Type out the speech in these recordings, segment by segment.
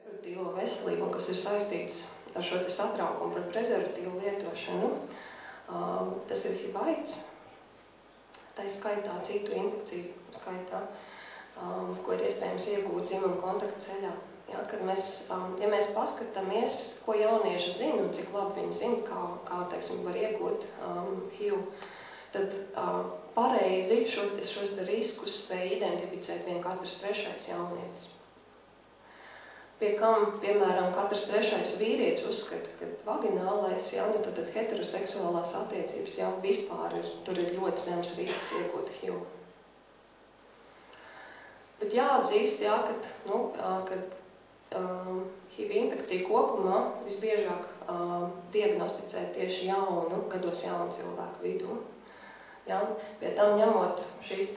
Reproduktīvo veselību, kas ir saistīts ar šo satraukumu par prezervatīvu lietošanu, tas ir HIV/AIDS, tā skaitā citu infekciju skaitā, ko ir iespējams iegūt dzimuma kontakta ceļā. Ja, kad ja mēs paskatāmies, ko jaunieši zina un cik labi viņi zina, kā teiksim, var iegūt HIV, tad pareizi šos riskus spēj identificēt vien katrs trešais jaunietis. Pie kam, piemēram, katrs trešais vīrietis uzskata, ka vaginālais, tad heteroseksuālās attiecības jau vispār tur ir ļoti zems risks iegūt HIV. Bet jāatzīst, ka HIV infekcija kopumā visbiežāk diagnosticē tieši gados jaunu cilvēku vidū. Ja? Pie tam ņemot šīs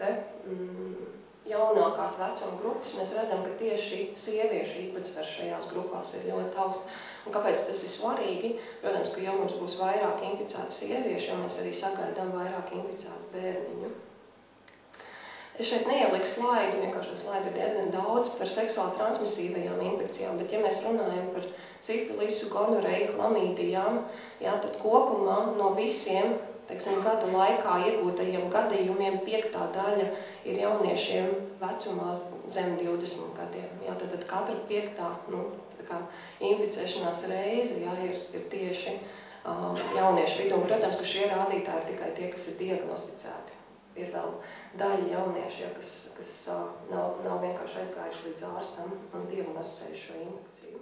jaunākās vecuma grupas, mēs redzam, ka tieši sieviešu īpatsvars šajās grupās ir ļoti augsts. Un kāpēc tas ir svarīgi? Protams, ka jau mums būs vairāk inficētu sieviešu, jo mēs arī sagaidām vairāk inficētu bērniņu. Es šeit neieliku slaidu, vienkārši to slaidu ir diezgan daudz par seksuāli transmisīvajām infekcijām, bet ja mēs runājam par sifilisu, gonoreju, chlamīdijām, tad kopumā no visiem gada laikā iegūtajiem gadījumiem 5. daļa ir jauniešiem vecumā zem 20 gadiem. Tad katra 5. inficēšanās reize ir tieši jauniešu vidū. Protams, ka šie rādītāji ir tikai tie, kas ir diagnosticēti. Ir vēl daļa jaunieši, kas nav vienkārši aizgājuši līdz ārstam un diagnosticējuši šo infekciju.